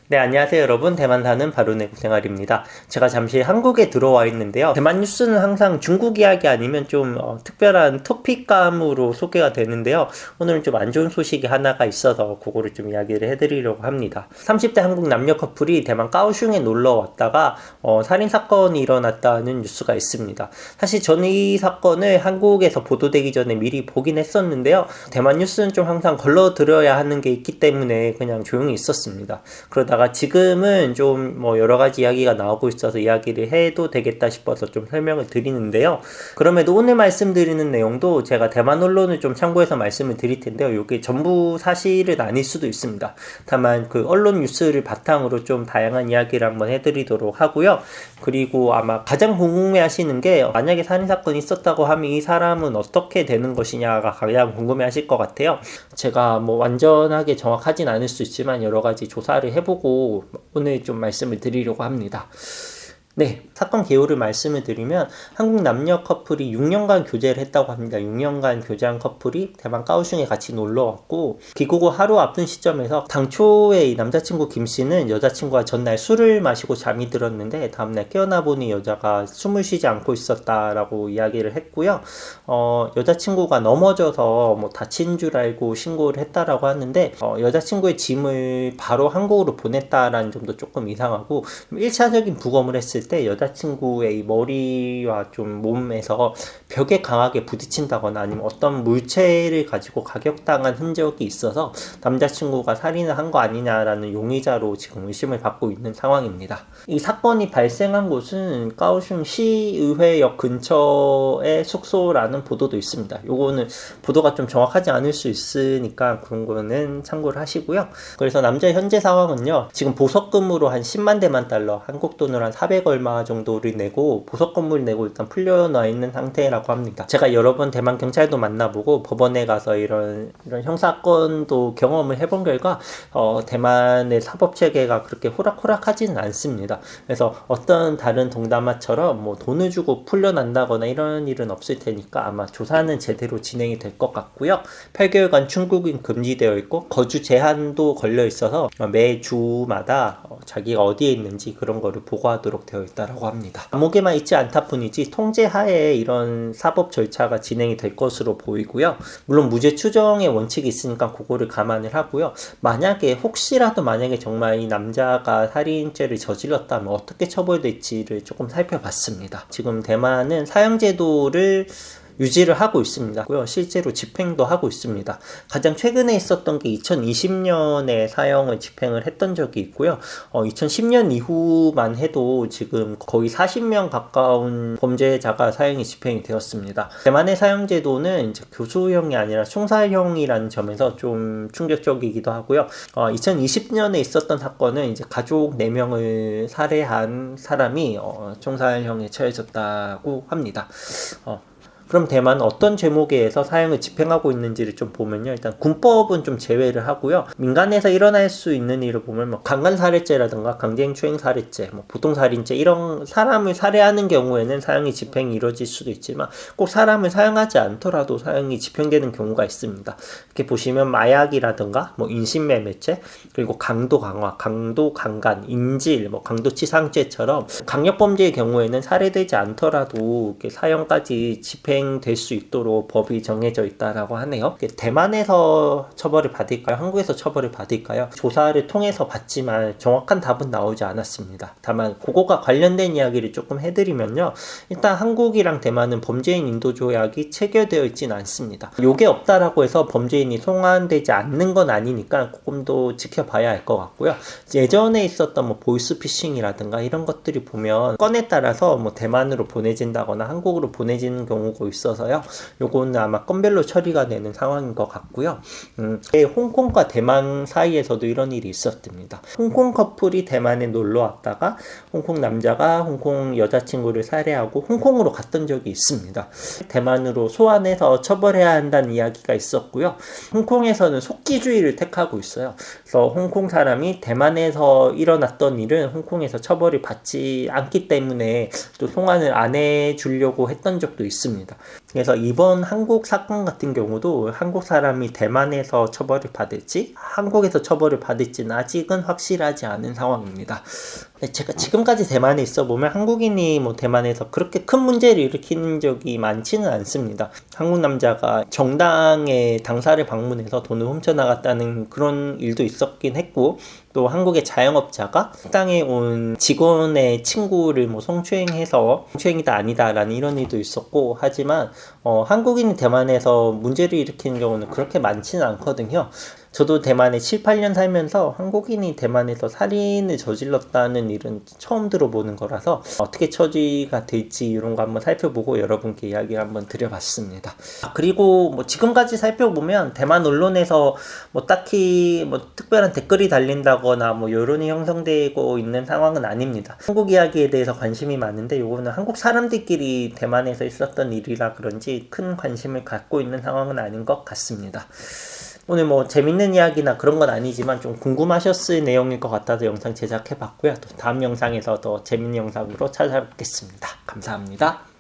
네, 안녕하세요 여러분. 대만 사는 바로네 구생활입니다. 제가 잠시 한국에 들어와 있는데요. 대만 뉴스는 항상 중국 이야기 아니면 좀 특별한 토픽감으로 소개가 되는데요. 오늘은 좀 안 좋은 소식이 하나가 있어서 그거를 좀 이야기를 해드리려고 합니다. 30대 한국 남녀 커플이 대만 까오슝에 놀러 왔다가 살인사건이 일어났다는 뉴스가 있습니다. 사실 저는 이 사건을 한국에서 보도되기 전에 미리 보긴 했었는데요. 대만 뉴스는 좀 항상 걸러들어야 하는 게 있기 때문에 그냥 조용히 있었습니다. 그러다가 지금은 좀 여러 가지 이야기가 나오고 있어서 이야기를 해도 되겠다 싶어서 좀 설명을 드리는데요. 그럼에도 오늘 말씀드리는 내용도 제가 대만 언론을 좀 참고해서 말씀을 드릴 텐데요. 이게 전부 사실은 아닐 수도 있습니다. 다만 그 언론 뉴스를 바탕으로 좀 다양한 이야기를 한번 해드리도록 하고요. 그리고 아마 가장 궁금해 하시는 게 만약에 살인사건이 있었다고 하면 이 사람은 어떻게 되는 것이냐가 가장 궁금해 하실 것 같아요. 제가 완전하게 정확하진 않을 수 있지만 여러 가지 조사를 해보고 오늘 좀 말씀을 드리려고 합니다. 네, 사건 개요를 말씀을 드리면 한국 남녀 커플이 6년간 교제를 했다고 합니다. 6년간 교제한 커플이 대만 까오슝에 같이 놀러 왔고 귀국 후 하루 앞둔 시점에서 당초에 이 남자친구 김 씨는 여자친구가 전날 술을 마시고 잠이 들었는데 다음날 깨어나 보니 여자가 숨을 쉬지 않고 있었다라고 이야기를 했고요. 여자친구가 넘어져서 다친 줄 알고 신고를 했다라고 하는데 여자친구의 짐을 바로 한국으로 보냈다라는 점도 조금 이상하고 1차적인 부검을 했을 때 여자친구의 머리와 좀 몸에서 벽에 강하게 부딪힌다거나 아니면 어떤 물체를 가지고 가격당한 흔적이 있어서 남자친구가 살인을 한 거 아니냐라는 용의자로 지금 의심을 받고 있는 상황입니다. 이 사건이 발생한 곳은 까오슝 시의회역 근처의 숙소라는 보도도 있습니다. 요거는 보도가 좀 정확하지 않을 수 있으니까 그런 거는 참고를 하시고요. 그래서 남자의 현재 상황은요, 지금 보석금으로 한 10만 대만 달러, 한국 돈으로 한 400 얼마 정도를 내고 보석금을 내고 일단 풀려나 있는 상태라고 합니다. 제가 여러 번 대만 경찰도 만나보고 법원에 가서 이런 형사건도 경험을 해본 결과 대만의 사법체계가 그렇게 호락호락하지는 않습니다. 그래서 어떤 다른 동남아처럼 돈을 주고 풀려난다거나 이런 일은 없을 테니까 아마 조사는 제대로 진행이 될 것 같고요. 8개월간 출국은 금지되어 있고 거주 제한도 걸려 있어서 매 주마다 자기가 어디에 있는지 그런 거를 보고하도록 되어 있다고 합니다. 감옥에만 있지 않다 뿐이지 통제하에 이런 사법 절차가 진행이 될 것으로 보이고요. 물론 무죄 추정의 원칙이 있으니까 그거를 감안을 하고요. 혹시라도 만약에 정말 이 남자가 살인죄를 저질렀다면 어떻게 처벌될지를 조금 살펴봤습니다. 지금 대만은 사형제도를 유지를 하고 있습니다. 실제로 집행도 하고 있습니다. 가장 최근에 있었던 게 2020년에 사형을 집행을 했던 적이 있고요. 2010년 이후만 해도 지금 거의 40명 가까운 범죄자가 사형이 집행이 되었습니다. 대만의 사형제도는 이제 교수형이 아니라 총살형이라는 점에서 좀 충격적이기도 하고요. 2020년에 있었던 사건은 이제 가족 4명을 살해한 사람이 총살형에 처해졌다고 합니다. 그럼 대만은 어떤 제목에 의해서 사형을 집행하고 있는지를 좀 보면요. 일단 군법은 좀 제외를 하고요. 민간에서 일어날 수 있는 일을 보면 강간살해죄라든가 강제추행살해죄, 보통살인죄 이런 사람을 살해하는 경우에는 사형이 집행이 이루어질 수도 있지만 꼭 사람을 사형하지 않더라도 사형이 집행되는 경우가 있습니다. 이렇게 보시면 마약이라든가 인신매매죄, 그리고 강도 강화, 강도 강간, 인질, 강도치상죄처럼 강력범죄의 경우에는 살해되지 않더라도 이렇게 사형까지 집행될 수 있도록 법이 정해져 있다라고 하네요. 대만에서 처벌을 받을까요? 한국에서 처벌을 받을까요? 조사를 통해서 봤지만 정확한 답은 나오지 않았습니다. 다만 그거가 관련된 이야기를 조금 해드리면요. 일단 한국이랑 대만은 범죄인 인도 조약이 체결되어 있지는 않습니다. 요게 없다라고 해서 범죄인이 송환되지 않는 건 아니니까 조금 더 지켜봐야 할 것 같고요. 예전에 있었던 보이스피싱이라든가 이런 것들이 보면 건에 따라서 대만으로 보내진다거나 한국으로 보내지는 경우가 있어서요. 요거는 아마 건별로 처리가 되는 상황인 것 같고요. 홍콩과 대만 사이에서도 이런 일이 있었답니다. 홍콩 커플이 대만에 놀러 왔다가 홍콩 남자가 홍콩 여자친구를 살해하고 홍콩으로 갔던 적이 있습니다. 대만으로 소환해서 처벌해야 한다는 이야기가 있었고요. 홍콩에서는 속기주의를 택하고 있어요. 그래서 홍콩 사람이 대만에서 일어났던 일은 홍콩에서 처벌이 받지 않기 때문에 또 송환을 안 해주려고 했던 적도 있습니다. 그래서 이번 한국 사건 같은 경우도 한국 사람이 대만에서 처벌을 받을지 한국에서 처벌을 받을지는 아직은 확실하지 않은 상황입니다. 제가 지금까지 대만에 있어 보면 한국인이 뭐 대만에서 그렇게 큰 문제를 일으키는 적이 많지는 않습니다. 한국 남자가 정당의 당사를 방문해서 돈을 훔쳐나갔다는 그런 일도 있었긴 했고, 또 한국의 자영업자가 식당에 온 직원의 친구를 뭐 성추행해서 성추행이다 아니다라는 이런 일도 있었고, 하지만 한국인이 대만에서 문제를 일으키는 경우는 그렇게 많지는 않거든요. 저도 대만에 7, 8년 살면서 한국인이 대만에서 살인을 저질렀다는 일은 처음 들어보는 거라서 어떻게 처리가 될지 이런 거 한번 살펴보고 여러분께 이야기를 한번 드려봤습니다. 그리고 뭐 지금까지 살펴보면 대만 언론에서 뭐 딱히 뭐 특별한 댓글이 달린다거나 뭐 여론이 형성되고 있는 상황은 아닙니다. 한국 이야기에 대해서 관심이 많은데 요거는 한국 사람들끼리 대만에서 있었던 일이라 그런지 큰 관심을 갖고 있는 상황은 아닌 것 같습니다. 오늘 뭐 재밌는 이야기나 그런 건 아니지만 좀 궁금하셨을 내용일 것 같아서 영상 제작해 봤고요. 또 다음 영상에서 더 재밌는 영상으로 찾아뵙겠습니다. 감사합니다.